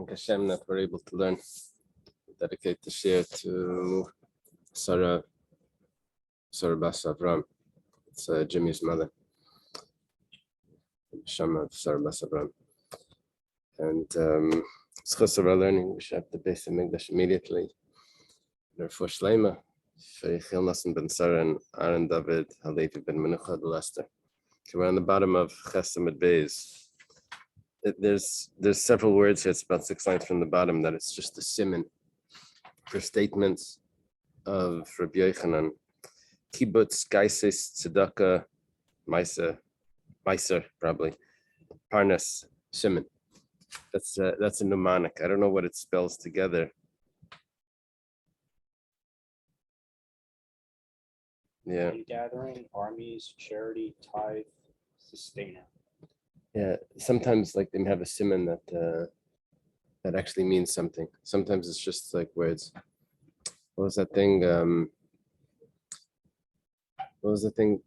Thank Hashem that we're able to learn, dedicate the share to Sarah Bas Avram. It's Jimmy's mother, Shama of Sarah Bas Avram. And it's chus of our learning. We should have the base of Migdash immediately. Therefore, Shleima, Sheikhil Nassan ben Sarah and Aaron David Halevi ben Menucha de Lester. Okay, we're on the bottom of Chesed Beis. There's several words here. It's about 6 lines from the bottom that it's just a siman for statements of Rabbi Yochanan. Kibbutz, Gaisis, Tzedakah, Meiser, probably. Parnas, siman. That's a mnemonic. I don't know what it spells together. Yeah. Gathering, armies, charity, tithe, sustainer. Yeah, sometimes like they have a siman that actually means something. Sometimes it's just like words. What was that thing?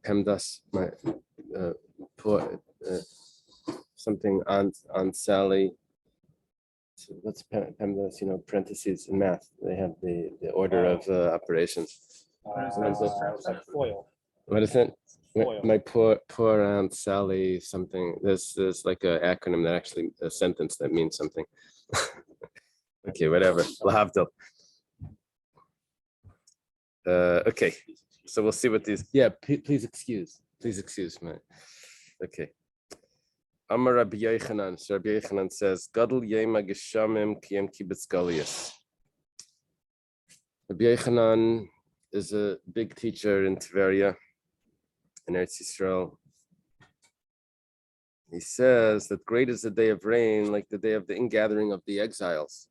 Pemdas, my poor something on Sally. So what's Pemdas? Parentheses in math. They have the order of operations. Like foil. What is it? Foil. My poor Aunt Sally something. There's like an acronym that actually a sentence that means something. Okay, whatever. Lahavdil. Okay, so we'll see what these. Yeah, please excuse me. Okay. Amar Rabbi Yochanan. So Rabbi Yochanan says, "Gadol yema geshamim kiyem kibbutz galuyos." Rabbi Yochanan is a big teacher in Tveria, in Eretz Yisrael. He says that great is the day of rain, like the day of the ingathering of the exiles.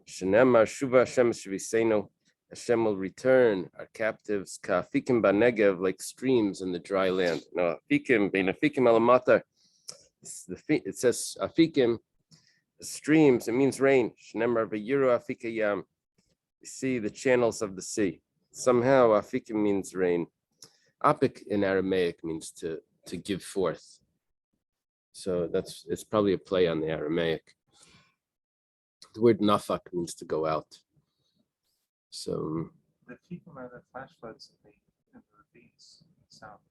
Shenemar Shuva Hashem Shviseno. Hashem will return our captives, ka'afikim ba'negev, like streams in the dry land. No, afikim bein afikim alamatar. It says afikim, streams. It means rain. Shenemar v'yiru afika yam. You see the channels of the sea. Somehow afikim means rain. Apik in Aramaic means to give forth. So it's probably a play on the Aramaic. The word nafak means to go out. So the people are the flash floods in the ravines in the south.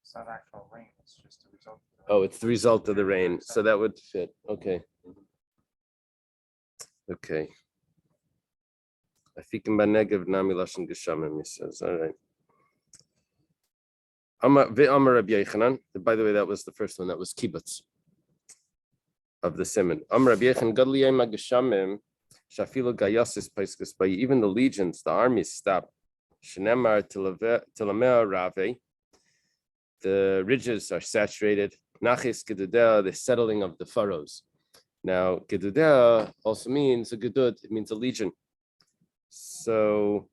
It's not actual rain, it's just a result of the rain. Oh, it's the result of the rain. So that would fit. Okay. Okay. Afikim ba'negev nami lashon geshamim, he says. All right. Amar Rabbi Yochanan. By the way, that was the first one. That was kibbutz of the siman. Amar Rabbi Yochanan gadol yema geshamim shafilu gayasis paiskus. By even the legions, the armies stop. Shenemar tilamea rave. The ridges are saturated. Nachis gedudea, the settling of the furrows. Now gedudea also means a gedud. It means a legion. So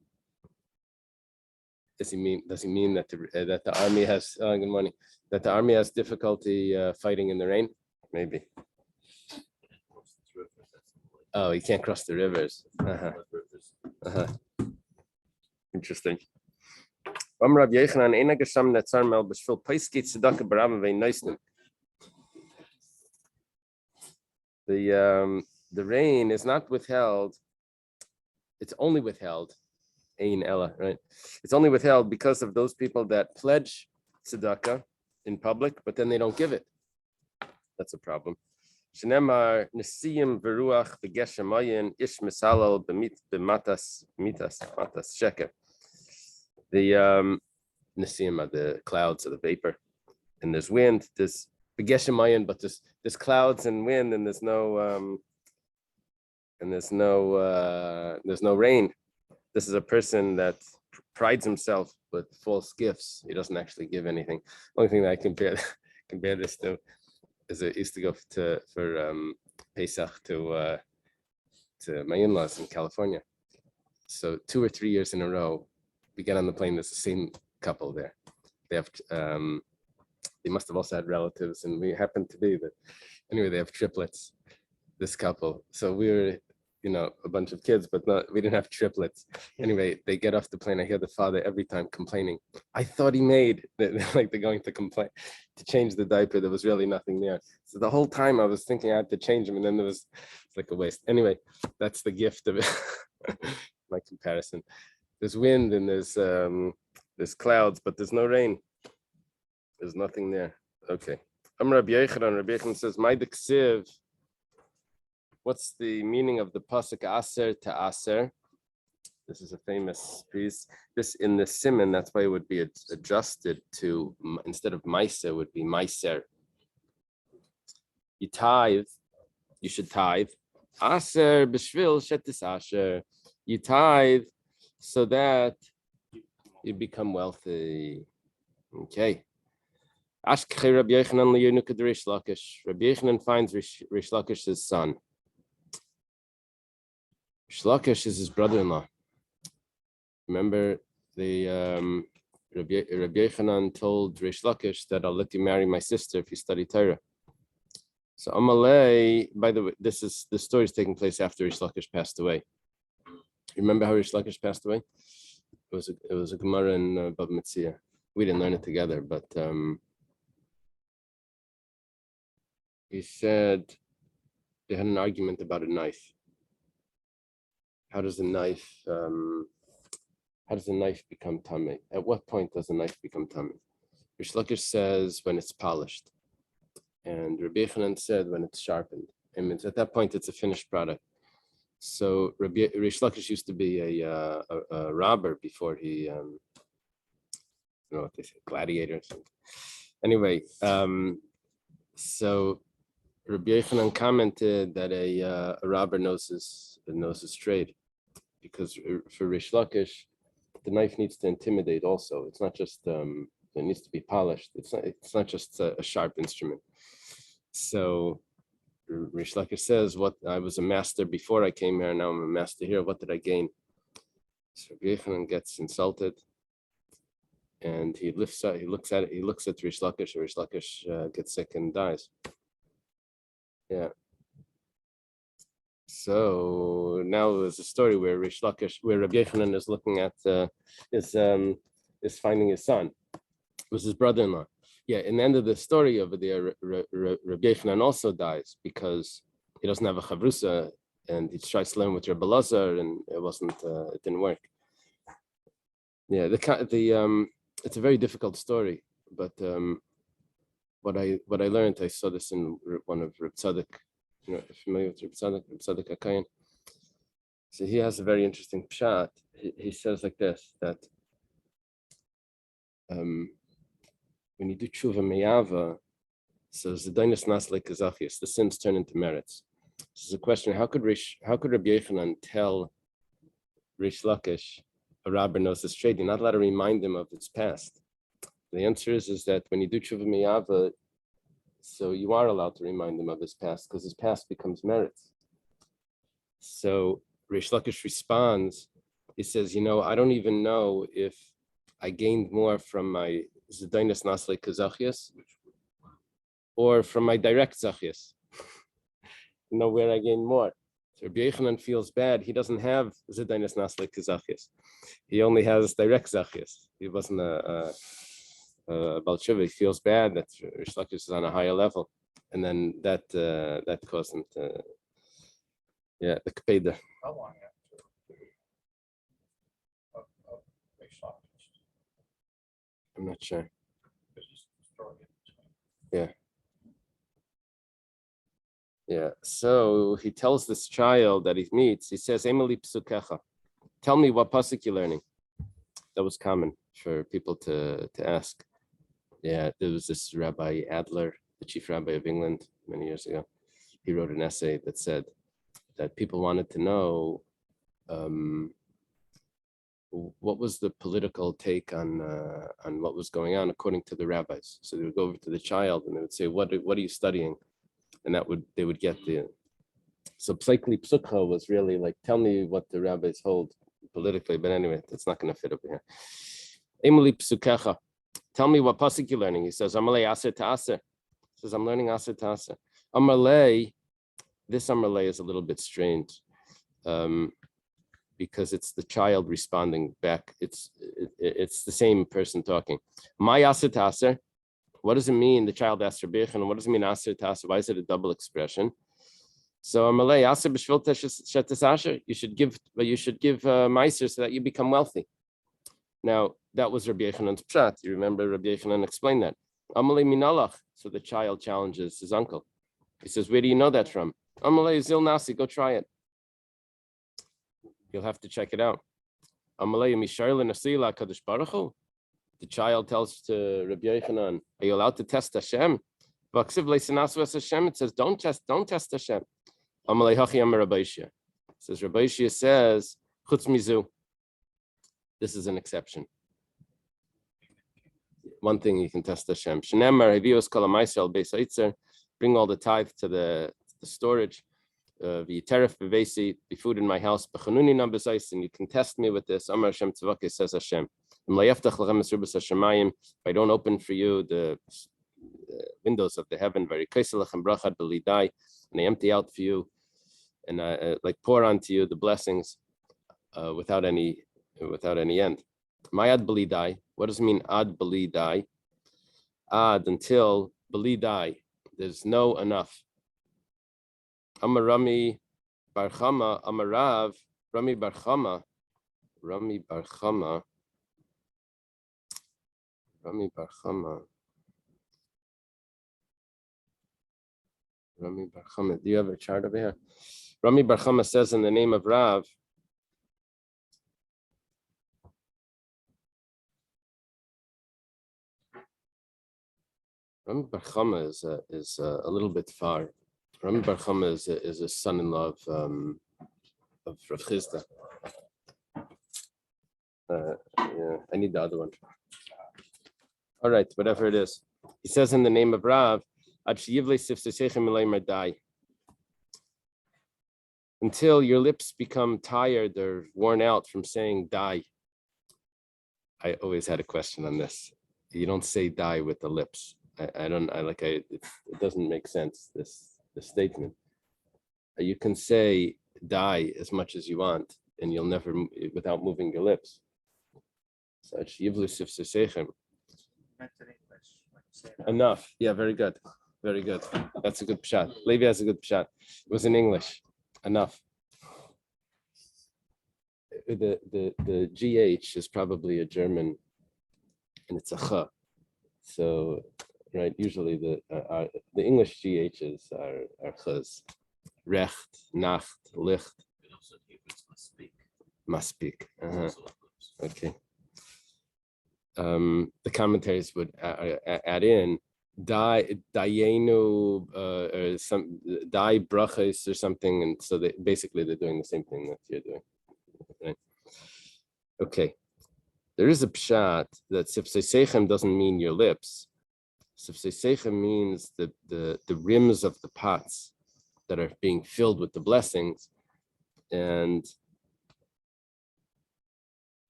does he mean that the army has good morning, that the army has difficulty fighting in the rain? Maybe. Oh, you can't cross the rivers. Interesting. The rain is not withheld. It's only withheld. Ein Ella, right? It's only withheld because of those people that pledge tzedakah in public, but then they don't give it. That's a problem. Shenemar nesiyim veruach v'geshem ish misalal b'matas sheker. The nesiyim are the clouds or the vapor, and there's wind. There's v'geshem but there's clouds and wind, and there's no rain. This is a person that prides himself with false gifts. He doesn't actually give anything. Only thing that I compare this to is I used to go for Pesach to my in-laws in California. So 2 or 3 years in a row, we get on the plane. There's the same couple there. They have they must have also had relatives, and we happened to be that. Anyway, they have triplets. This couple. So we were a bunch of kids, but we didn't have triplets. Anyway, they get off the plane. I hear the father every time complaining. I thought he made like they're going to complain to change the diaper. There was really nothing there. So the whole time I was thinking I had to change them, and then it's like a waste. Anyway, that's the gift of it. My comparison. There's wind and there's clouds, but there's no rain. There's nothing there. Okay. Rabbi Yochanan says, "My diksiv." What's the meaning of the pasuk aser to aser? This is a famous piece. This in the siman, that's why it would be adjusted to, instead of meiser, would be meiser. You tithe, you should tithe. Aser b'shvil shetis asher. You tithe so that you become wealthy. Okay. Ashkei Rabbi Yochanan liyunukad Rish Lakish. Rabbi Yochanan finds Rish Lakish's son. Shlakish is his brother-in-law. Remember, the Rabbi Yochanan told Rish Lakish that I'll let you marry my sister if you study Torah. So Amalei, by the way, the story is taking place after Rish Lakish passed away. Remember how Rish Lakish passed away? It was a Gemara in Bava Metzia. We didn't learn it together, but he said they had an argument about a knife. How does the knife become tamei? At what point does a knife become tamei? Rish Lakish says when it's polished, and Rabbi Yochanan said when it's sharpened. I mean, at that point, it's a finished product. So Rish Lakish used to be a robber before he, I don't know what they say, gladiator or something. Anyway, so Rabbi Yochanan commented that a robber knows his trade. Because for Rish Lakish, the knife needs to intimidate also. It's not just, it needs to be polished. It's not just a sharp instrument. So Rish Lakish says, "What I was a master before I came here, now I'm a master here. What did I gain?" So Rabbi Yochanan gets insulted, and he looks at Rish Lakish, and Rish Lakish gets sick and dies. Yeah. So now there's a story where Rish Lakish, where Rabbi Yochanan is looking at is finding his son. It was his brother-in-law. Yeah, in the end of the story over there, Rabbi Yochanan also dies because he doesn't have a chavrusa, and he tries to learn with Rabbi Lazar, and it didn't work. Yeah, it's a very difficult story, but what I learned, I saw this in one of Reb Tzadok. Familiar with Reb Tzadok HaKayan? So he has a very interesting pshat. He says like this, that when you do tshuva meyava, so Zedainis Nasle Kazachias, the sins turn into merits. This is a question: How could Rabbi Yochanan tell Rish Lakish a robber knows his trade? You're not allowed to remind him of his past. The answer is that when you do tshuva meyava, so you are allowed to remind him of his past because his past becomes merits. So Rish Lakish responds, he says, I don't even know if I gained more from my Zedainis Nasle Kazachias or from my direct Zachias. Where I gained more. So Rabbi Yochanan feels bad. He doesn't have Zedainis Nasle Kazachias. He only has direct Zachias. He wasn't a Baal Tshuva. He feels bad that Rish Lakish is on a higher level, and then that caused him to, the Kpeda. How long after of Rish Lakish? I'm not sure. Because he's throwing it Yeah. Yeah. So he tells this child that he meets. He says, "Emily psukecha, tell me what pasuk you're learning." That was common for people to ask. Yeah, there was this Rabbi Adler, the chief rabbi of England, many years ago. He wrote an essay that said that people wanted to know what was the political take on what was going on according to the rabbis. So they would go over to the child and they would say, "What are you studying?" And they would get the. So Pseikli Psukha was really like, tell me what the rabbis hold politically. But anyway, that's not going to fit over here. Emily Psukecha. Tell me what pasuk you're learning. He says, Amalei Aser to Aser. He says, I'm learning Aser to Aser. Amalei, this Amalei is a little bit strange. because it's the child responding back. It's the same person talking. My aser taser. What does it mean? The child asks Rabbi Yochanan, what does it mean aser taser? Why is it a double expression? So Amalei aser b'shvil shetes asher. You should give meiser so that you become wealthy. Now that was Rabbi Yochanan's pshat. You remember Rabbi Yochanan explained that. Amalei minalach. So the child challenges his uncle. He says, "Where do you know that from?" Amalei zil nasi. Go try it. You'll have to check it out. Amalei misharle nasila kadosh baruch hu. The child tells to Rabbi Yochanan, "Are you allowed to test Hashem?" It says, "Don't test Hashem." Amalei hachi amar Rabbi Yishia. Says Rabbi Yishia says, "Chutz mizu." This is an exception. One thing you can test Hashem. Shneimar havios kol ha'maaseh beis ha'itzer. Bring all the tithe to the storage. V'yiteref b'veisi, be food in my house. B'chanuni nam b'zayis, and you can test me with this. Amar Hashem tzvakeh, says Hashem. If I don't open for you the windows of the heaven, and I empty out for you, and I like pour onto you the blessings without any end. My ad belidai. What does it mean ad belidai? Ad until belidai. There's no enough. Amarami barchama amarav Rami barchama. Rami Barchama. Rami Barchama. Do you have a chart over here? Rami Barchama says in the name of Rav, Rami Barchama is a little bit far. Rami Barchama is a son-in-law of Rav Chizda. I need the other one. All right, whatever it is. He says in the name of Rav, until your lips become tired or worn out from saying die. I always had a question on this. You don't say die with the lips. It doesn't make sense, this statement. You can say die as much as you want, and you'll never, without moving your lips. So enough. Yeah, very good. Very good. That's a good pshat. Levi has a good pshat. It was in English. Enough. The GH is probably a German, and it's a ch. So, right, usually the English GHs are chs. Recht, nacht, licht. Must speak. Okay. The commentaries would add in dayenu or some day brachas or something, and so they're doing the same thing that you're doing. Right? Okay. There is a pshat that sifsei seichem doesn't mean your lips. Sifsei seichem means the rims of the pots that are being filled with the blessings, and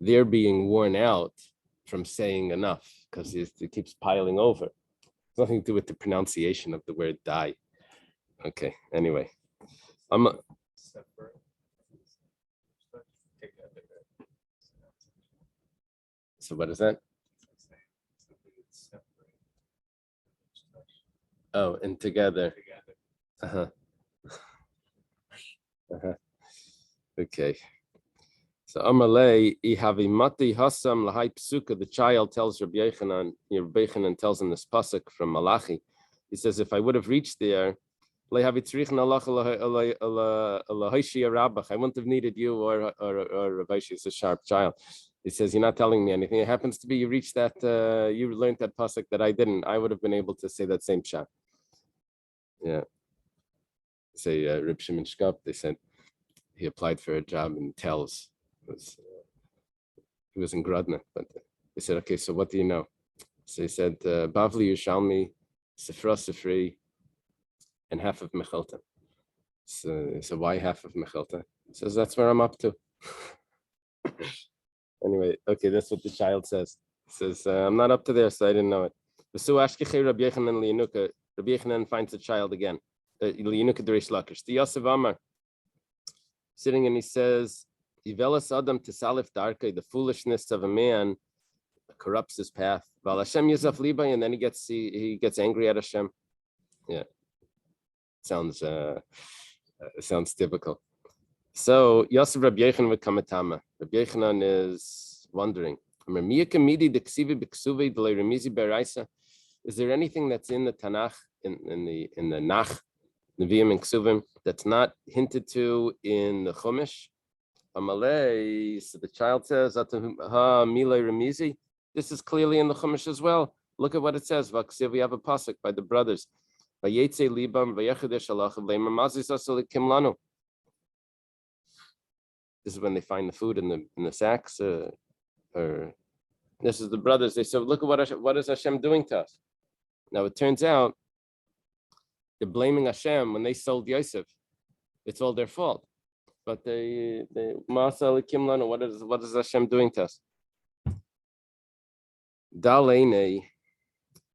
they're being worn out from saying enough because it keeps piling over. It's nothing to do with the pronunciation of the word die. Okay, anyway. So what is that? Oh, and together. Okay. So Amalei ihavimati hasam lahai psuka. The child tells Rabbi Yochanan tells him this pasuk from Malachi. He says, if I would have reached there, I wouldn't have needed you or Rabbi Yishia is a sharp child. He says, you're not telling me anything. It happens to be you reached that, you learned that pasuk that I didn't. I would have been able to say that same shot. Yeah. Say Reb Shimon Shkop, they said he applied for a job in Telz. He was in Grodno, but they said, okay, so what do you know? So he said, Bavli Yerushalmi, Sifra Sifri, and half of Mechelta. So why half of Mechelta? He says, that's where I'm up to. Anyway, okay, that's what the child says. He says, I'm not up to there, so I didn't know it. Rabbi Yochanan finds the child again. sitting, and he says, "Yivelas Adam Tisalif Darkei," the foolishness of a man corrupts his path. Val Hashem Yizaf Libay, and then he gets angry at Hashem. Yeah, sounds typical. So Yosef Rabbi Yochanan v'kamatama. Rabbi Yochanan is wondering. Is there anything that's in the Tanakh, in the Nach, Nevi'im and Ksuvim, that's not hinted to in the Chumash? Amalei, so the child says, Ha Milei Remizi. This is clearly in the Chumash as well. Look at what it says. Vaksiv, we have a pasuk by the brothers. Vayetze libam vayechadesh alachav leimar mazis asalik kimlanu. This is when they find the food in the sacks. Or this is the brothers. They said, look at what is Hashem doing to us. Now it turns out they're blaming Hashem when they sold Yosef. It's all their fault. But what is Hashem doing to us? Dalene,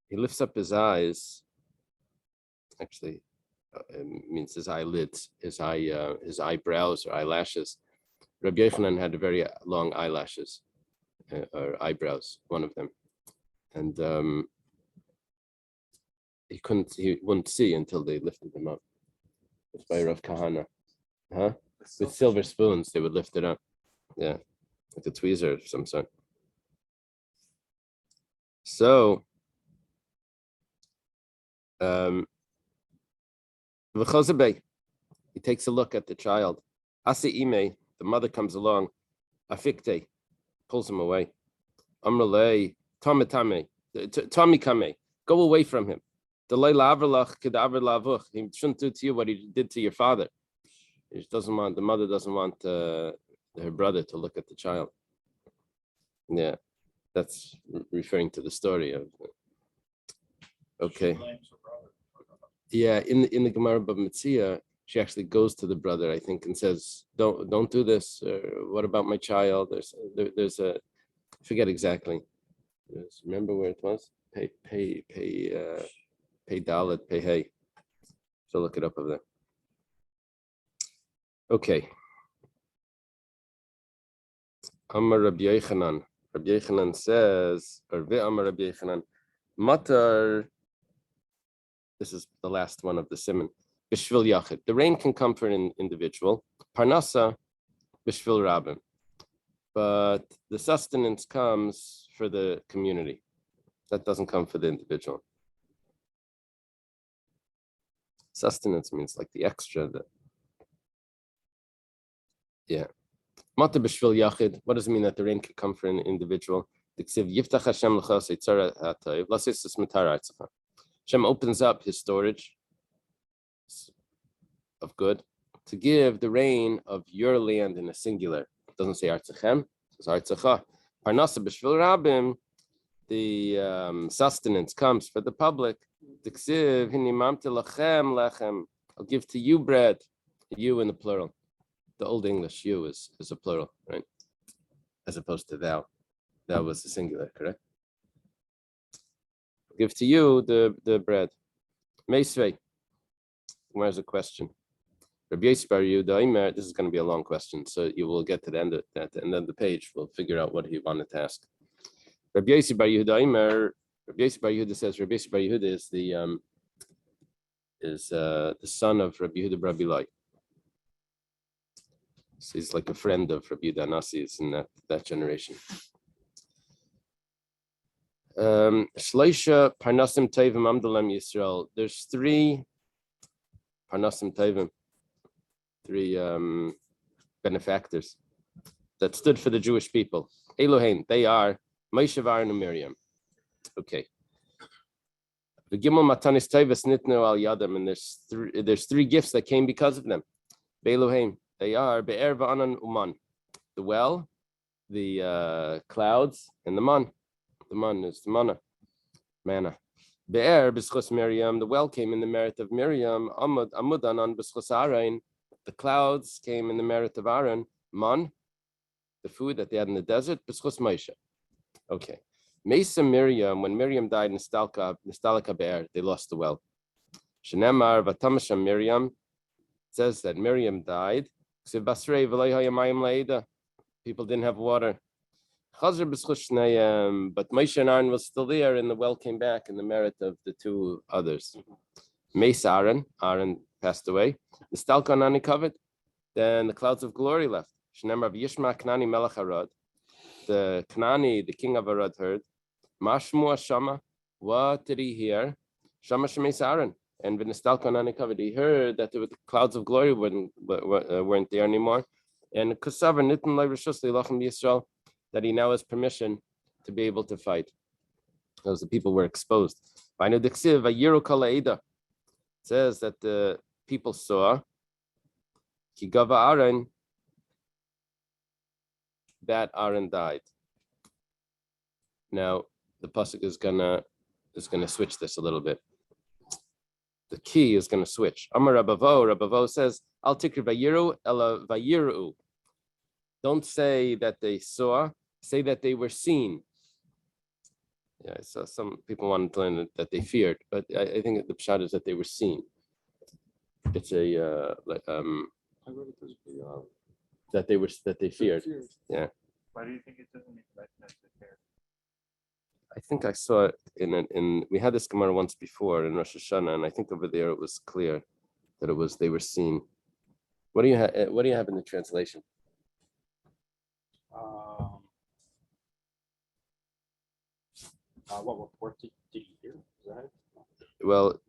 he lifts up his eyes. Actually, it means his eyelids, his eyebrows or eyelashes. Rabbi Yochanan had very long eyelashes or eyebrows, one of them, and he wouldn't see until they lifted him up. It's by Rav Kahana, with silver spoons they would lift it up, yeah, like a tweezer of some sort. So, he takes a look at the child. Asi ime, the mother comes along. Afikte, pulls him away. Amrale, Tomitame, Tomikame, go away from him. He shouldn't do to you what he did to your father. The mother doesn't want her brother to look at the child. Yeah, that's referring to the story of. Okay. Yeah, in the Gemara Bava Metzia, she actually goes to the brother, I think, and says, "Don't do this. What about my child?" There's a, I forget exactly. Remember where it was? Pay Dalet, pay hey. So look it up over there. Okay. Amar Rabbi Yochanan. Rabbi Yochanan says, or Amar Rabbi Yochanan, Matar. This is the last one of the simon. Bishvil Yachid. The rain can come for an individual. Parnasa, Bishvil Rabin. But the sustenance comes for the community. That doesn't come for the individual. Sustenance means like the extra. Yeah. Mata Bishvil Yachid. What does it mean that the rain can come for an individual? Hashem opens up his storage of good to give the rain of your land in a singular. It doesn't say Artzachem, it says Artzacha. Parnasa b'shvil rabim, the sustenance comes for the public. Tiksiv hinimamte lachem lechem. I'll give to you bread, you in the plural. The Old English you is a plural, right? As opposed to thou. Thou was the singular, correct? Give to you the bread. Meisvei. Where's the question? Rabbi Yosef Bar Yehuda, this is going to be a long question, so you will get to the end of that, and then the page we'll figure out what he wanted to ask. Rabbi Yosef Bar Yehuda, Rabbi Yosef Bar Yehuda says Rabbi Yosef Bar Yehuda is the son of Rabbi Yehuda Bar Bilai. So he's like a friend of Rabbi Yehuda Nasi in that generation. Shleisha Parnasim Tevim Amdalem Yisrael. There's 3 Parnasim Tevim, 3 benefactors that stood for the Jewish people. Elohim, they are Moshe, Aaron, and Miriam. Okay. The Gimel Matanis Tevis Nitnu Al Yadam, and there's 3 gifts that came because of them. Elohim, they are Be'er Va'anan Uman, the well, the clouds, and the man. The man is the manna. Be'er b'schus Miriam, the well came in the merit of Miriam. Amudanan b'schus Aaron, the clouds came in the merit of Aaron. Man, the food that they had in the desert, b'schus Moshe. Okay. Mesa Miriam, when Miriam died in Nistalka Be'er, they lost the well. Shenemar v'tamasha Miriam, says that Miriam died. People didn't have water. But Moshe and Aaron was still there, and the well came back in the merit of the two others. Aaron passed away. The Stalkanani covered. Then the clouds of glory left. The Knani, the king of Arad, heard. Mashmu Shama. What did he hear? Shama Shemes Aaron. And when the Stalkanani covered, he heard that the clouds of glory weren't there anymore. And Kusavar Nitin Rishus Lilachim Yisrael, that he now has permission to be able to fight. Because the people were exposed. It says that the people saw Kigava Aaron, that Aaron died. Now the pasuk is gonna switch this a little bit. The key is gonna switch. Amar Rabavo says, Al tikri vayiru ela vayiru. Don't say that they saw, say that they were seen. Yeah, so some people wanted to learn that they feared, but I think the pshat is that they were seen. It's a that they feared. Yeah. Why do you think it doesn't mean that they feared? I think I saw it in we had this Gemara once before in Rosh Hashanah, and I think over there it was clear that they were seen. What do you have? What do you have in the translation? What report did you hear? Is that it? Well,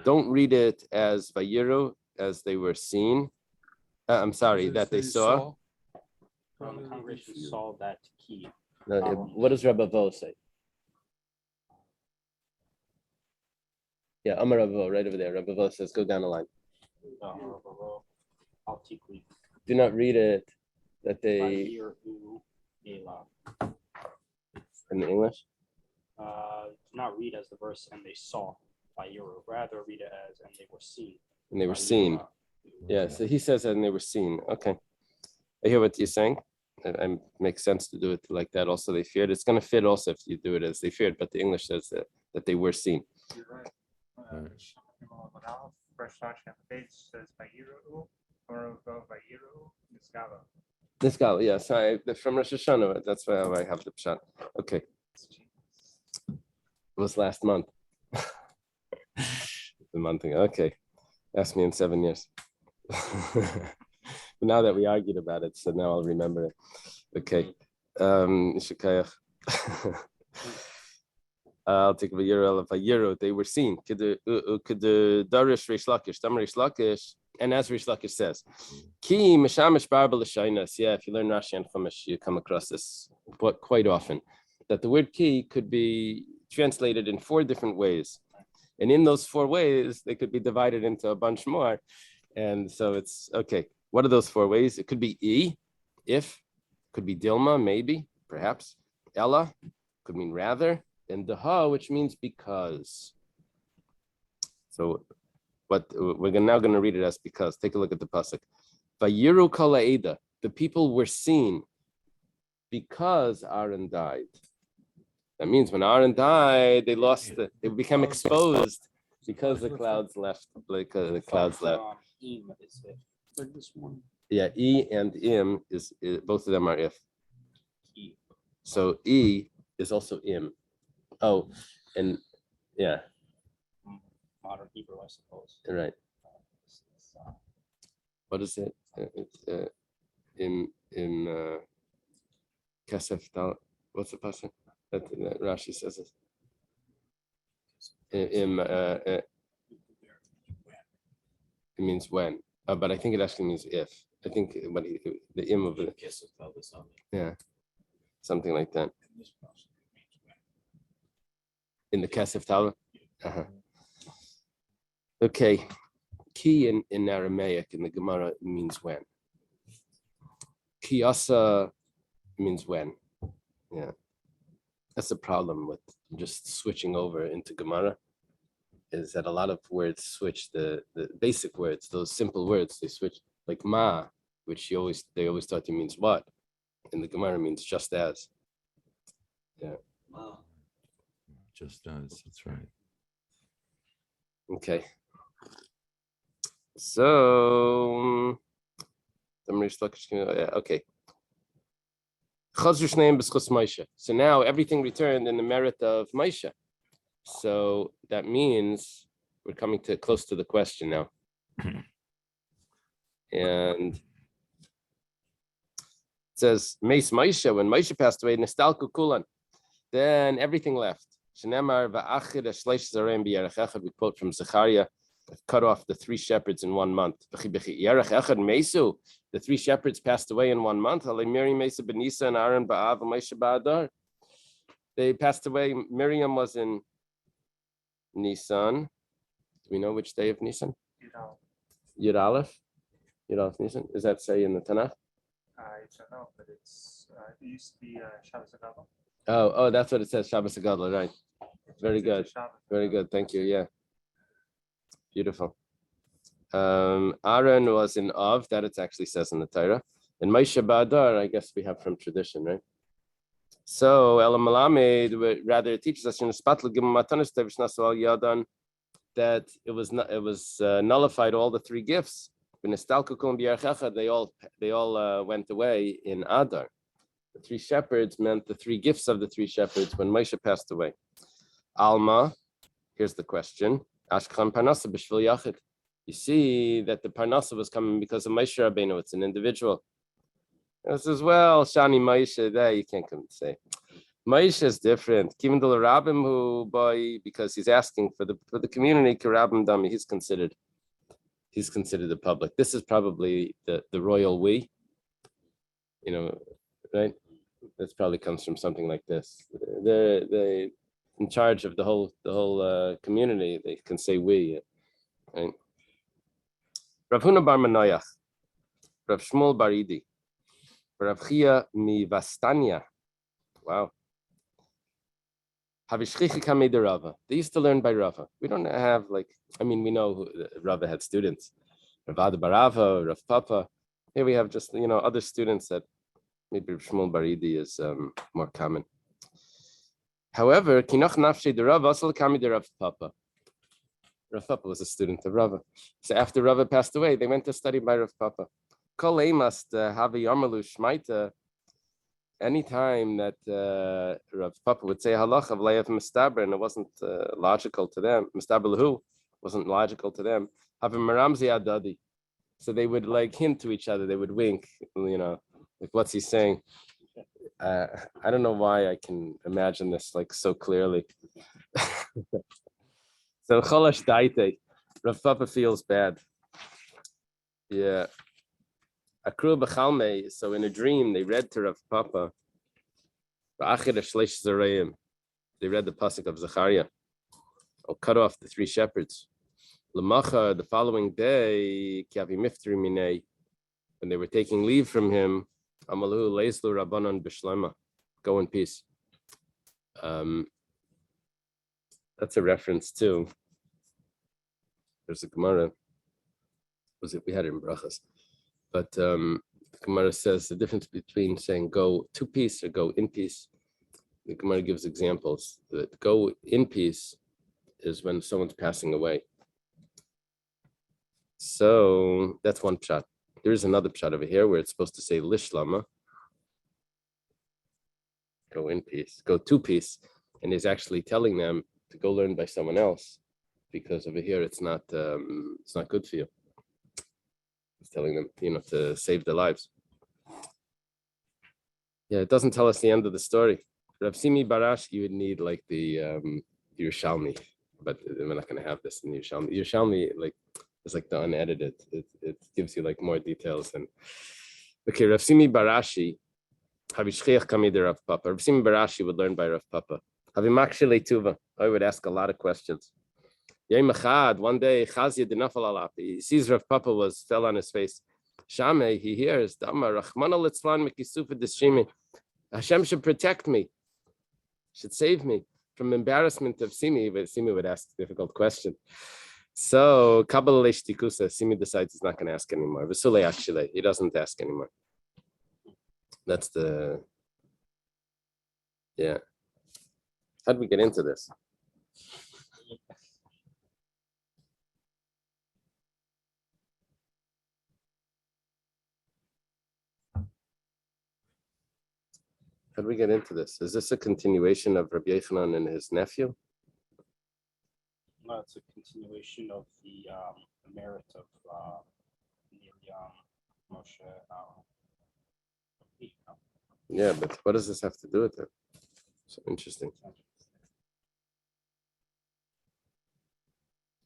don't read it as Vayiru, as they were seen. I'm sorry, that they saw. The congregation saw that key. No, what does Rabbi Vo say? Yeah, Amar Rabbi, right over there. Rabbi Vo says, go down the line. Do not read it that they. In the English? Do not read as the verse and they saw by Euro. Rather read it as and they were seen. And they were seen. Yeah, so he says and they were seen. Okay. I hear what you're saying. It makes sense to do it like that. Also, they feared. It's going to fit also if you do it as they feared, but the English says that they were seen. You're right. Fresh touch on the page says Vayiru or Vayiru Niskala. Niskala, yeah. So from Rosh Hashanah, that's why I have the pshat. Okay. It was last month. The month ago. Okay. Ask me in 7 years. Now that we argued about it, so now I'll remember it. Okay. I'll take Vayiru. They were seen. Could Darish Rish Lakish, Rish Lakish, and as Rish Lakish says, Ki Mishamish Barba L'Shainas. Yeah, if you learn Rashi and Chumash, you come across this quite often. That the word ki could be translated in 4 different ways. And in those 4 ways, they could be divided into a bunch more. And so it's, okay, what are those 4 ways? It could be if, could be dilma, maybe, perhaps. Ella, could mean rather. And daha, which means because. So but we're now going to read it as because. Take a look at the pasuk. Vayiru kol ha'eda, the people were seen because Aaron died. That means when Aaron died, they became exposed because the clouds left. The clouds left. Yeah, E and Im is both of them are if. So E is also Im. Oh, and yeah. Modern Hebrew, I suppose. Right. What is it? It's in Kesef Dal. What's the passage? That Rashi says it. It means when, but I think it actually means if. I think the im of it. Yeah, something like that. In the Kesef Tal. Okay, ki in Aramaic in the Gemara means when. Kiyasa means when. Yeah. That's the problem with just switching over into Gemara, is that a lot of words switch the basic words, those simple words, they switch, like ma, which they always thought it means what, and the Gemara means just as. Yeah. Ma. Just as, that's right. Okay. So Okay. So now everything returned in the merit of Moshe. So that means we're coming to close to the question now. And it says, Meis Moshe, when Moshe passed away, Nestalku Kulan, then everything left. We quote from Zechariah, cut off the 3 shepherds in 1 month. The 3 shepherds passed away in 1 month. They passed away. Miriam was in Nisan. Do we know which day of Nisan? Yud Aleph. Yud Aleph Nisan. Does that say in the Tanakh? I don't know, but it used to be Shabbos Agadol. Oh, that's what it says. Shabbos Agadol, right? Very good. Very good. Thank you. Yeah. Beautiful. Aaron was in Av. That it actually says in the Torah. And Moshe Ba'adar, I guess we have from tradition, right? So Elam Malamed rather teaches us that it was nullified all the 3 gifts. They all went away in Adar. The 3 shepherds meant the 3 gifts of the 3 shepherds when Moshe passed away. Alma, here's the question. Ashkan Parnasa b'shvil yachid. You see that the Parnasa was coming because of Moshe Rabbeinu. It's an individual. And it says, well, Shani Moshe, there you can't come and say. Moshe is different. Even the Rabbim who because he's asking for the community, Karabim Dami, he's considered the public. This is probably the royal we. Right? This probably comes from something like this. They're in charge of the whole community. They can say we. Right? Rav Huna bar Manoyach, Rav Shmuel bar Idi, Rav Chia mi Vastanya. Wow. They used to learn by Rava. We don't have we know Rava had students. Rav Ada bar Rava, Rav Papa. Here we have just other students that maybe Rav Shmuel bar Idi is more common. However, Kinoch Nafshe de Rava also kami de Rav Papa. Rav Papa was a student of Rava. So after Rava passed away, they went to study by Rav Papa. Kol must have a yarmalu shmaita. Anytime that Rav Papa would say halacha of layaf mistaber and it wasn't logical to them, mistaber lahu wasn't logical to them, have a maramzi adadi. So they would hint to each other. They would wink. What's he saying? I don't know why I can imagine this so clearly. So Cholash Daite, Rav Papa feels bad. Yeah. Akru B'chalme, so in a dream, they read to Rav Papa. They read the pasuk of Zechariah. I'll cut off the 3 shepherds. Lamacha, the following day, Kiavi Miftri Minei, when they were taking leave from him, Amalu Leislu Rabbanon Bishlema, go in peace. That's a reference to. There's a Gemara. We had it in Brachas, but the Gemara says the difference between saying go to peace or go in peace. The Gemara gives examples. That go in peace is when someone's passing away. So that's one pshat. There is another pshat over here where it's supposed to say lishlama, go in peace, go to peace, and he's actually telling them to go learn by someone else, because over here it's not good for you. He's telling them, to save their lives. Yeah, it doesn't tell us the end of the story. Rav Simi Barash, you would need the Yerushalmi, but we're not going to have this in the Yerushalmi. Yerushalmi is the unedited. It gives you more details than. Okay, Rav Simi Barashi, Havishchiach Kamid Rav Papa. Rav Simi Barashi would learn by Rav Papa. Havimakshele Tuva. I would ask a lot of questions. One day, Chazia de Nafal Alap. He sees Rav Papa fell on his face. Shame, he hears, Dama Rachmana Litzlan Mekisufa Deshimi. Hashem should protect me, should save me from embarrassment of Simi, but Simi would ask a difficult question. So Kabbalah Tikusa, Simi decides he's not going to ask anymore. Vasule actually, he doesn't ask anymore. That's yeah. How did we get into this? How do we get into this? Is this a continuation of Rabbi Yochanan and his nephew? No, it's a continuation of the merit of Miriam, Moshe. Yeah, but what does this have to do with it? So interesting.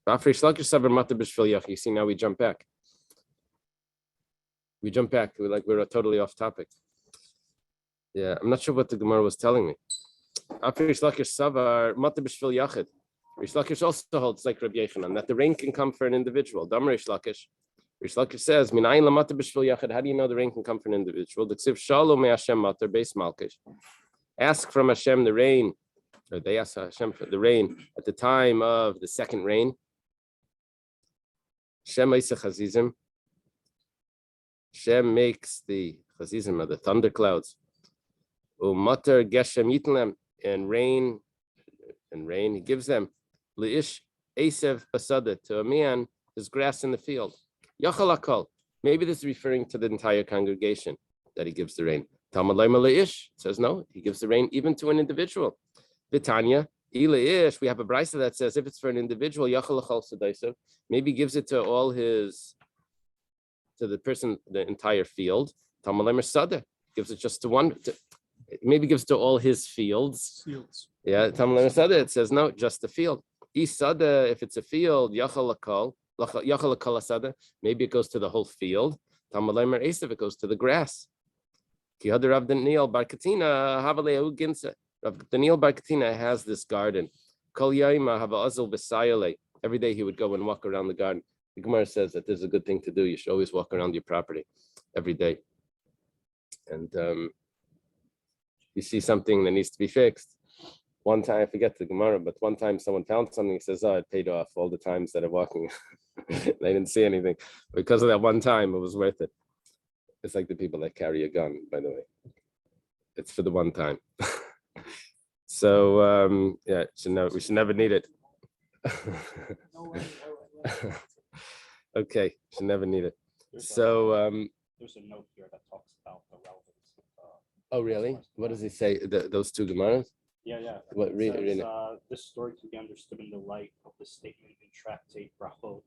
You see, now we jump back. We're totally off topic. Yeah, I'm not sure what the Gemara was telling me. Rish Lakish also holds like Rabbi Yochanan that the rain can come for an individual. Damar Rish Lakish. Rish Lakish says, how do you know the rain can come for an individual? Ask from Hashem the rain, or they ask Hashem for the rain at the time of the second rain. Shem makes the chazizim, or the thunderclouds. Umater geshem yitlem, and rain, he gives them. Leish esev basada, to a man, there's grass in the field. Yachal akol. Maybe this is referring to the entire congregation that he gives the rain. Talmud Laima leish says no, he gives the rain even to an individual. Vitanya, ileish, we have a brisa that says if it's for an individual, yachal akol sadaisav, maybe he gives it to all his, to the person, the entire field. Talmud Laima sada, gives it just to one. Maybe gives to all his fields. Yeah, Talmud Laima sada, it says no, just the field. Isada, if it's a field, yachal akol asada, maybe it goes to the whole field. Talmud Laima esav, it goes to the grass. Rav Daniel Bar Katina has this garden. Every day he would go and walk around the garden. The Gemara says that this is a good thing to do. You should always walk around your property every day. And you see something that needs to be fixed. One time, I forget the Gemara, but one time someone found something, he says, it paid off all the times that I'm walking. They didn't see anything. Because of that one time, it was worth it. It's like the people that carry a gun, by the way. It's for the one time. So, yeah, we should never need it. Okay, should never need it. There's a note here that talks about the relevance of oh, really? What does he say? Those two Gemaras? Yeah. What, read it. This story can be understood in the light of the statement in Tractate Brachot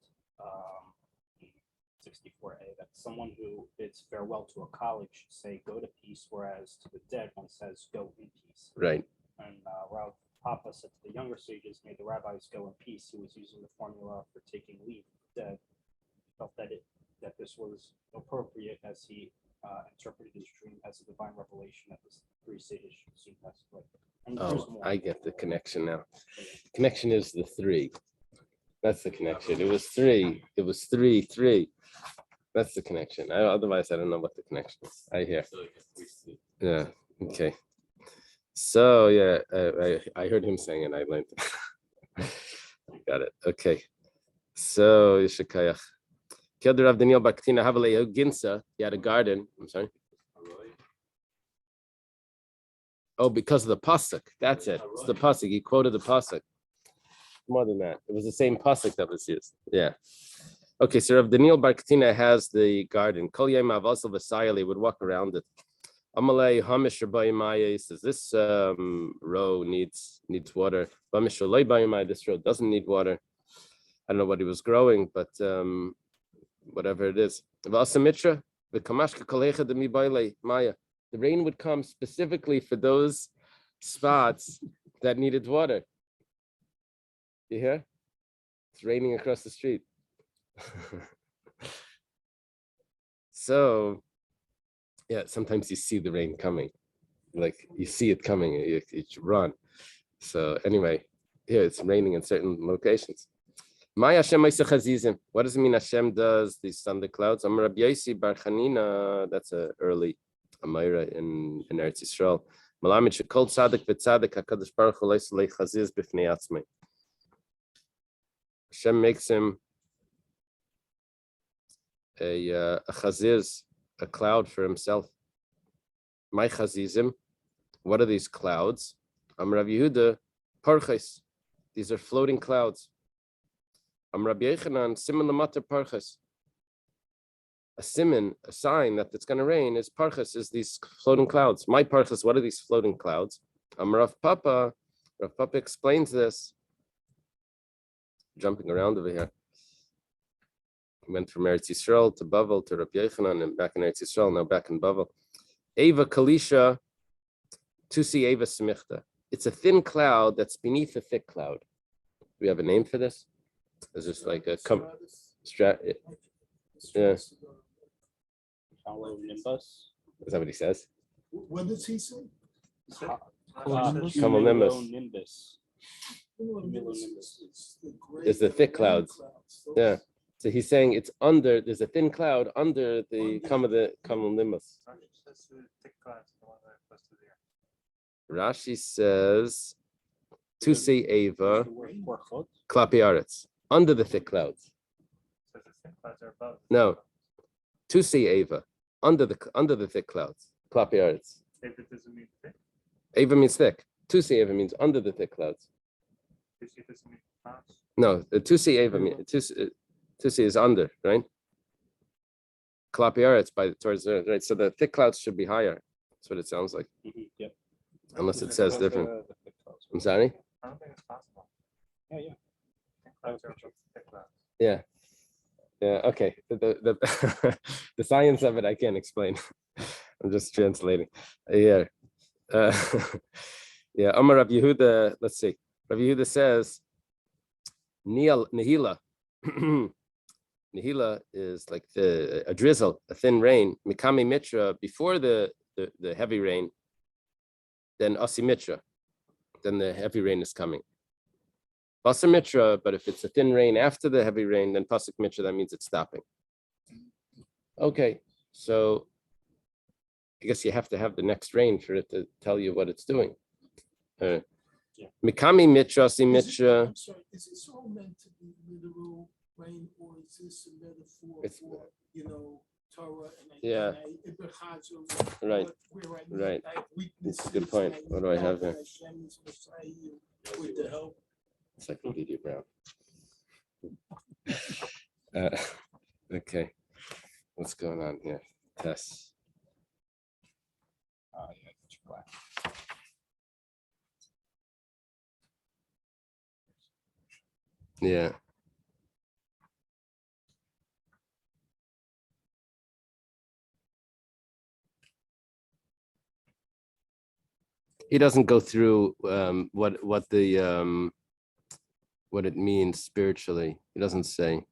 64a, that someone who bids farewell to a colleague should say "go to peace," whereas to the dead one says "go in peace." Right. And Rav Papa said to the younger sages, "May the rabbis go in peace." He was using the formula for taking leave of the dead. He felt that this was appropriate as he interpreted his dream as a divine revelation that the three sages should soon pass away. Oh, I get the connection now. The connection is the three. That's the connection. It was three. It was three. That's the connection. Otherwise, I don't know what the connection is. I hear. Yeah. Okay. So yeah, I heard him saying it. I learned. Got it. Okay. So Yishakayach. Kedar Rav Daniel Baktina Havale Ginsa. He had a garden. I'm sorry. Oh, because of the pasuk. That's it. It's the pasuk. He quoted the pasuk. More than that, it was the same pasuk that was used. Yeah. Okay, so Rav Daniel Bar Katina has the garden. Kol Yom Avasal V'Sayali would walk around it. Amalei Hamish Rabbi Maya says this row needs water. Hamish Rabbi Maya, this row doesn't need water. I don't know what he was growing, but whatever it is. V'Asamitra V'Kamashka Kolecha Demi Baile Maya. The rain would come specifically for those spots that needed water. You hear? It's raining across the street. So, yeah, sometimes you see the rain coming. Like you see it coming, you run. So anyway, here it's raining in certain locations. What does it mean Hashem does these thunderclouds? Amar Rabbi Yosi Bar Chanina, that's an early Amira in Eretz Yisrael. Malamid shekol tzadik v'tzadik HaKadosh Baruch Hu le'solei chaziz b'fnei atzmei. Hashem makes him a chaziz, a cloud for himself. My chazizim, what are these clouds? Am Rav Yehuda, parches. These are floating clouds. Am Rabbi Yochanan, siman lamata parches. a siman, a sign that it's going to rain, is parchas, is these floating clouds. My parchas, what are these floating clouds? Rav Papa explains this. Jumping around over here. He went from Eretz Yisrael to Bavel to Rabbi Yochanan and back in Eretz Yisrael, now back in Bavel. Eva Kalisha, Tusi Eva Smichta. It's a thin cloud that's beneath a thick cloud. Do we have a name for this? Is this like a yeah. Nimbus. Is that what he says? What does he say? Cumulonimbus. It's the thick clouds. Yeah. So he's saying it's under, there's a thin cloud under the cumulonimbus. Rashi says, to say Eva, klapi aretz, under the thick clouds. No, to say Eva, under the thick clouds, klapi aretz. Eva means thick. To say Eva means under the thick clouds. No, to say Eva means to see is under, right? Klapi aretz by towards the right. So the thick clouds should be higher. That's what it sounds like. Yep. Unless it says different. I'm sorry? I don't think it's possible. Yeah. Yeah, okay. The the science of it I can't explain. I'm just translating. Yeah. Yeah. Amar Rabbi Yehuda, let's see. Rabbi Yehuda says Nihila. Nihila is like a drizzle, a thin rain. Mikami Mitra, before the heavy rain, then Asi Mitra, then the heavy rain is coming. Basa Mitra, but if it's a thin rain after the heavy rain, then Pasuk Mitra, that means it's stopping. Okay, so I guess you have to have the next rain for it to tell you what it's doing. Mikami Mitra, Asi Mitra. I'm sorry, is this all meant to be literal rain, or is this a metaphor for, Torah Yeah. Right. Right. That's a good point. What do I have here? Encyclopedia Brown. Okay. What's going on here? Tess. Yeah. He doesn't go through what it means spiritually. He doesn't say.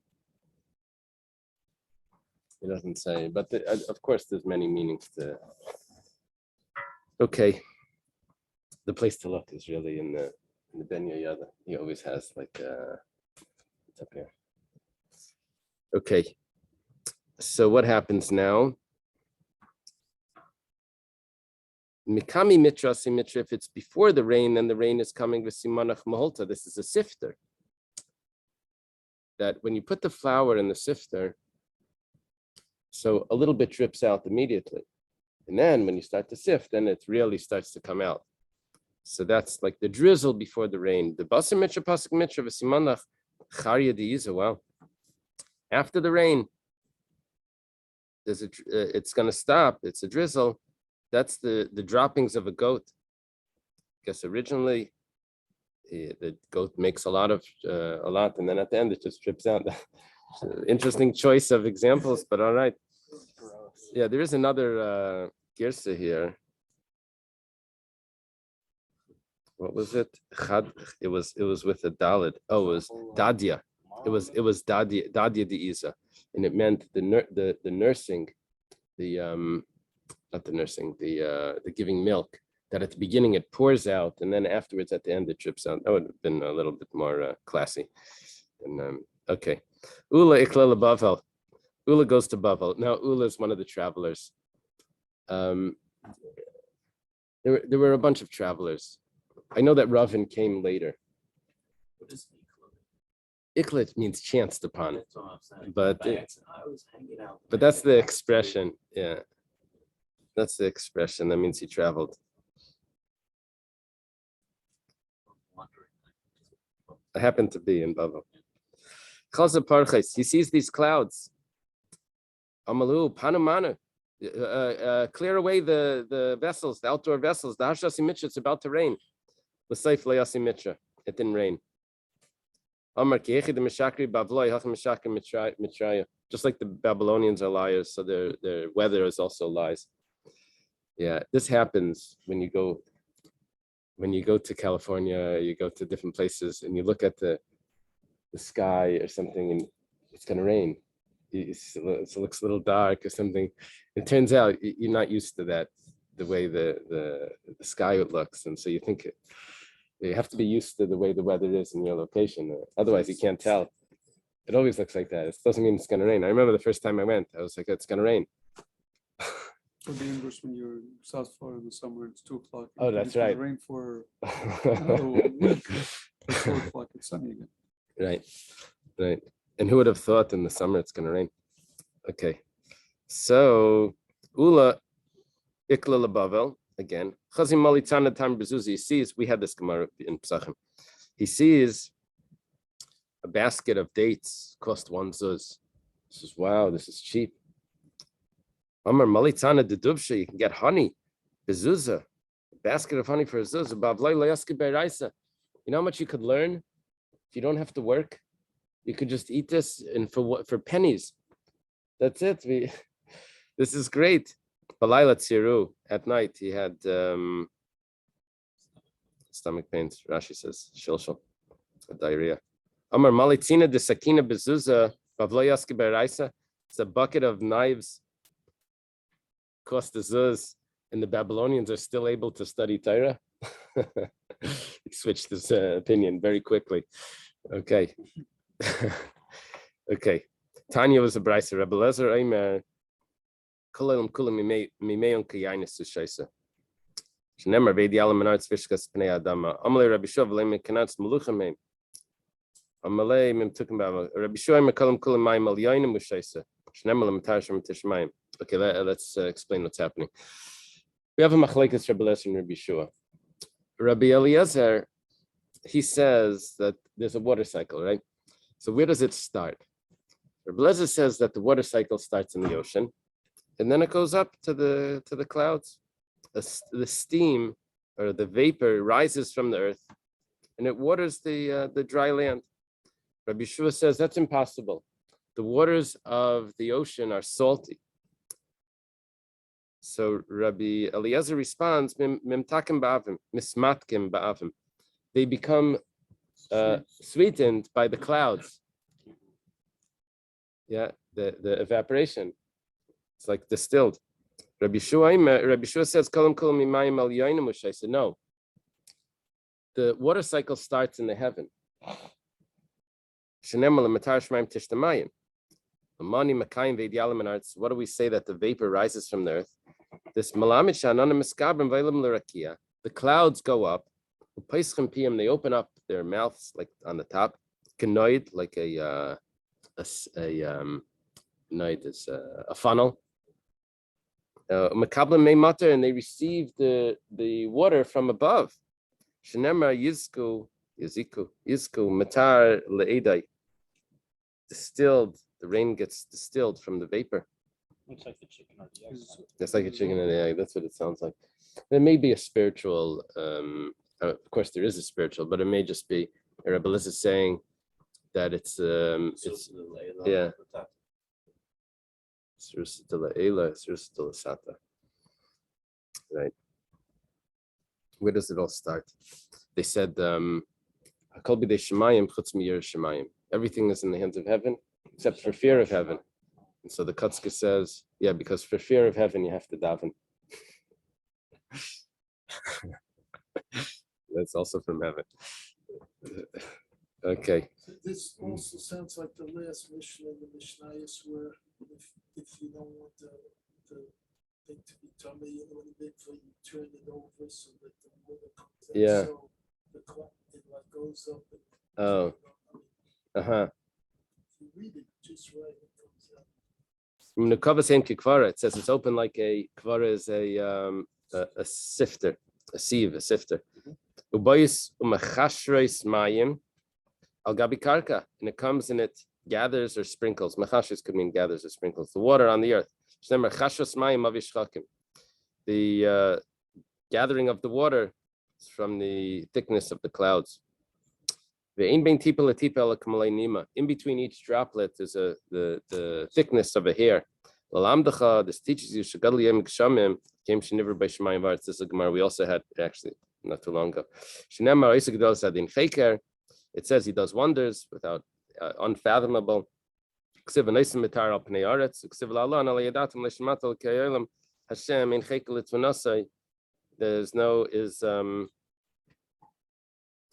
But of course, there's many meanings to. Okay, the place to look is really in the Ben Yoyada. He always has like it's up here. Okay, so what happens now? Mikami Mitra, Simitra, if it's before the rain, then the rain is coming with Simanach Maholta. This is a sifter. That when you put the flour in the sifter, so a little bit drips out immediately. And then when you start to sift, then it really starts to come out. So that's like the drizzle before the rain. The Basa Mitra, Pasuk Mitra, Simanach, Charya Diiza. Well, after the rain, it's going to stop. It's a drizzle. That's the droppings of a goat. I guess originally the goat makes a lot, and then at the end it just drips out. Interesting choice of examples, but all right. Yeah, there is another girsa here. What was it? It was with a dalid. Oh, it was dadia. It was dadia diiza, and it meant the nursing, not the nursing, the giving milk, that at the beginning it pours out and then afterwards at the end it drips out. That would have been a little bit more classy. And okay. Ula ikla Bavel. Ula goes to Bavel. Now Ula is one of the travelers. There were a bunch of travelers. I know that Ravin came later. What is Iklet means chanced upon, but but that's the expression. Yeah. That's the expression. That means he traveled. I happen to be in Bavel. He sees these clouds. Amalu Panamana. Clear away the vessels, the outdoor vessels. The Hashasi Mitra, it's about to rain. The Saif Layasi Mitra. It didn't rain. Just like the Babylonians are liars, so their weather is also lies. Yeah, this happens when you go to California, you go to different places, and you look at the sky or something, and it's gonna rain. It looks a little dark or something. It turns out you're not used to that, the way the sky looks, and so you think you have to be used to the way the weather is in your location. Otherwise, you can't tell. It always looks like that. It doesn't mean it's gonna rain. I remember the first time I went, I was like, it's gonna rain. So dangerous when you're in South Florida in the summer, it's 2 o'clock. Oh, that's right. Rain for another week. At 4 o'clock, it's sunny again. Right. And who would have thought in the summer it's gonna rain? Okay. So Ula Ikla Labavel again. Chazim Malitana Tam Bezuzi. He sees, we had this Gemara in Pesachim. He sees a basket of dates cost 1 zuz. He says, wow, this is cheap. Amar Malitana Dedubsha, you can get honey, bezuzah, a basket of honey for a zuzah. You know how much you could learn if you don't have to work? You could just eat this and for pennies. That's it. This is great. Balayla Tziru, at night he had stomach pains. Rashi says shilshal, diarrhea. Amar Malitina de Sakina bezuzah bavloyaski beraisa. It's a bucket of knives. Cost the zuz, and the Babylonians are still able to study Torah. He switched his opinion very quickly. Okay. Okay. Tanya was a brisa. Rebbe Lezer Eimer. Kulam mimeyon kiyainis sushaisa. Shnemer veidi alam menarts vishkas pnei adama. Amalei Rabbi Shua v'leim kenatz meluchamein. Amalei mem tukim Rabbi Shua Eimer kulam mayim al yainim ushaisa. Shnemer lemtarshim tishmayim. Okay, let's explain what's happening. We have a machlekes Rabbi Eliezer and Rabbi Shua. Rabbi Eliezer, he says that there's a water cycle, right? So where does it start? Rabbi Eliezer says that the water cycle starts in the ocean, and then it goes up to the clouds. The steam or the vapor rises from the earth, and it waters the dry land. Rabbi Shua says that's impossible. The waters of the ocean are salty. So Rabbi Eliezer responds, "Mimtakim ba'avim, mismatkim ba'avim." They become sweetened by the clouds. Yeah, the evaporation. It's like distilled. Rabbi Shua says, "Kolam kolam mimayim al yainim ushay." So no, the water cycle starts in the heaven. Shenemel matar shmaim tishtamayim. Amani makayim ve'idyalim arts. What do we say that the vapor rises from the earth? This malamid shanana miskabrim veilim l'rakia. The clouds go up. U'peischem piyam. They open up their mouths like on the top. Kenoid, like a funnel. Makablim mei mater, and they receive the water from above. Shenemar yizku matar le'edai. Distilled. The rain gets distilled from the vapor. Looks like the chicken or the egg. It's like a chicken and an egg. That's what it sounds like. There may be a spiritual, of course there is a spiritual, but it may just be Rabbi Eliezer is saying that it's yeah. Right. Where does it all start? They said everything is in the hands of heaven except for fear of heaven. And so the Kutzke says, yeah, because for fear of heaven, you have to daven. That's also from heaven. Okay. This also sounds like the last mission in the Mishnayos, where if you don't want the thing to be tummy a little bit, so you turn it over so that the water comes out. Yeah. So the clock, it like goes up. Oh. Uh-huh. If you read it just right, it comes out. It says it's open like a kvara is a sifter, a sieve, a sifter. Ubayis umachashreis mayim al gabi karka, and it comes and it gathers or sprinkles. Machashis could mean gathers or sprinkles the water on the earth. The gathering of the water is from the thickness of the clouds. In between each droplet is the thickness of a hair. This teaches you this is a Gemara we also had actually not too long ago. It says he does wonders without unfathomable.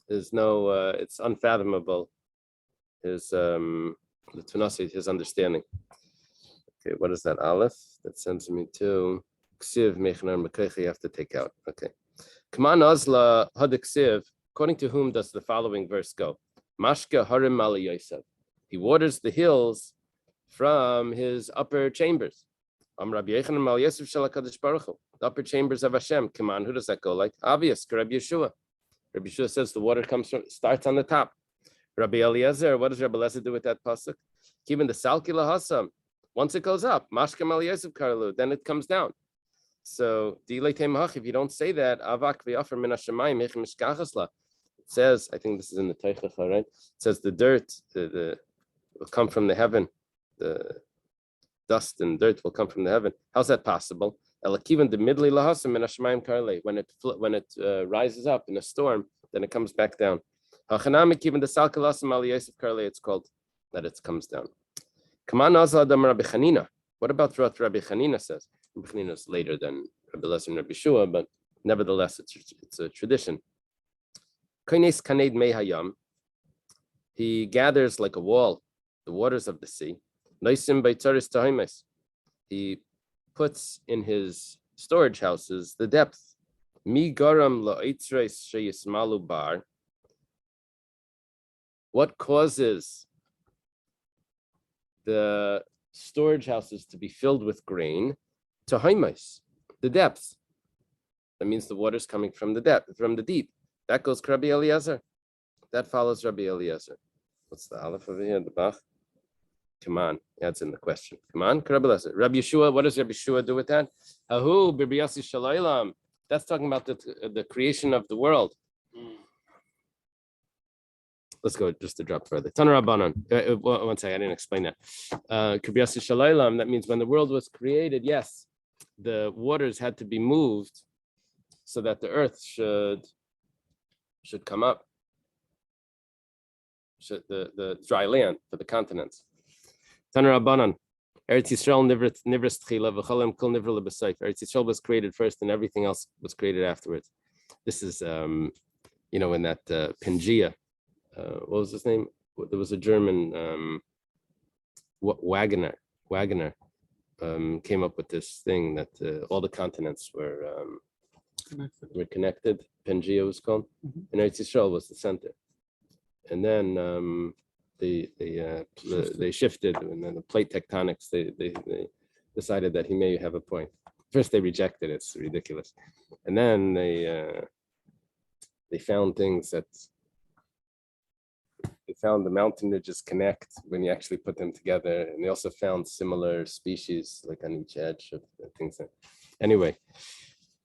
There's no it's unfathomable his understanding. Okay, what is that? Aleph that sends me to Ksiv Mechnar Mekechi. You have to take out. Okay. Kman Azla Hadiksiv. According to whom does the following verse go? Mashka Harim Mali Yosef. He waters the hills from his upper chambers. Rabbi Yechanan Mal Yosef Shel HaKadosh Baruch Hu. The upper chambers of Hashem. Kman, who does that go like? Obvious. Rabbi Yeshua. Rabbi Yeshua says the water starts on the top. Rabbi Eliezer, what does Rabbi Eliezer do with that pasuk? Given the Salki Lahasam. Once it goes up, Mashka Mal Yosef Karlu, then it comes down. So, if you don't say that, Avak v'yafar min hashamayim mechem mishkachasla. It says, I think this is in the Teichacha, right? It says the dirt will come from the heaven. The dust and dirt will come from the heaven. How's that possible? When it rises up in a storm, then it comes back down. It's called that it comes down. What about what Rabbi Chanina says? Rabbi Chanina is later than Rabbi Eliezer and Rabbi Shua, but nevertheless, it's a tradition. He gathers like a wall the waters of the sea. He puts in his storage houses the depth. What causes the storage houses to be filled with grain? Tahimais, the depth. That means the water's coming from the depth, from the deep. That goes to Rabbi Eliezer. That follows Rabbi Eliezer. What's the aleph over here? The bach. Come on, that's in the question. Come on, Rabbi Eliezer. Rabbi Yeshua, what does Rabbi Yeshua do with that? Ahu b'briyasi shalaylam. That's talking about the creation of the world. Let's go just a drop further. Tanar Rabbanan. One second, I didn't explain that. Kibriyasi shalaylam. That means when the world was created, yes, the waters had to be moved so that the earth should come up. The dry land for the continents. Tanar Rabbanan. Eretz Yisrael nivras tchila v'chalem kol nivra lebesayf. Eretz Yisrael was created first, and everything else was created afterwards. This is, in that Pangea. What was his name? There was a German Wagner came up with this thing that all the continents were connected. Pangea was called, and Eretz Yisrael was the center. And then they shifted, and then the plate tectonics. They decided that he may have a point. First, they rejected it. It's ridiculous, and then they found things that. They found the mountain ridges connect when you actually put them together, and they also found similar species like on each edge of things. Anyway,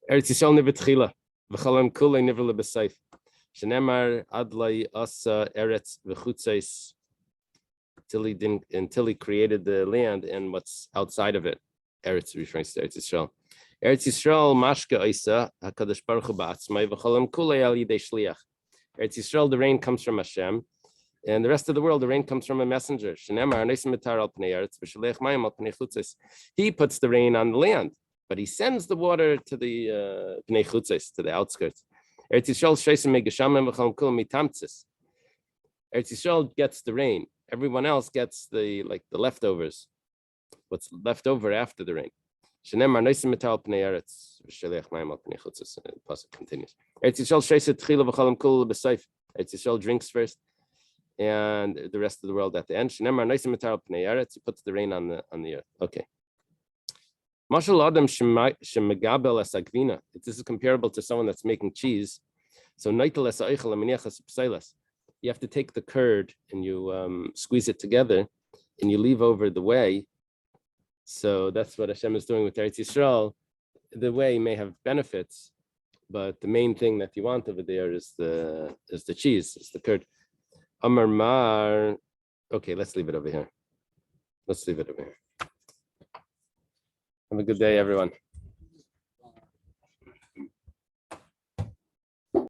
Eretz Yisrael niver tchila, v'chalem kulei niver lebesayf. Shenemar adlai asa eretz v'chutzais, until he created the land and what's outside of it. Eretz referring to Eretz Yisrael. Eretz Yisrael mashka isa hakadosh baruch hu ba'atzmai v'chalem kulei al yidei shliach. Eretz Yisrael, the rain comes from Hashem. And the rest of the world, the rain comes from a messenger. He puts the rain on the land, but he sends the water to the Pnei Chutzes, to the outskirts. Eretz Yisrael gets the rain. Everyone else gets the leftovers, what's left over after the rain. Pasuk continues. Eretz Yisrael drinks first, and the rest of the world at the end. He puts the rain on the earth. Okay. This is comparable to someone that's making cheese. So you have to take the curd and you squeeze it together, and you leave over the way. So that's what Hashem is doing with Eretz Yisrael. The way may have benefits, but the main thing that you want over there is the cheese, is the curd. Amar Mar. Okay, let's leave it over here. Let's leave it over here. Have a good day, everyone.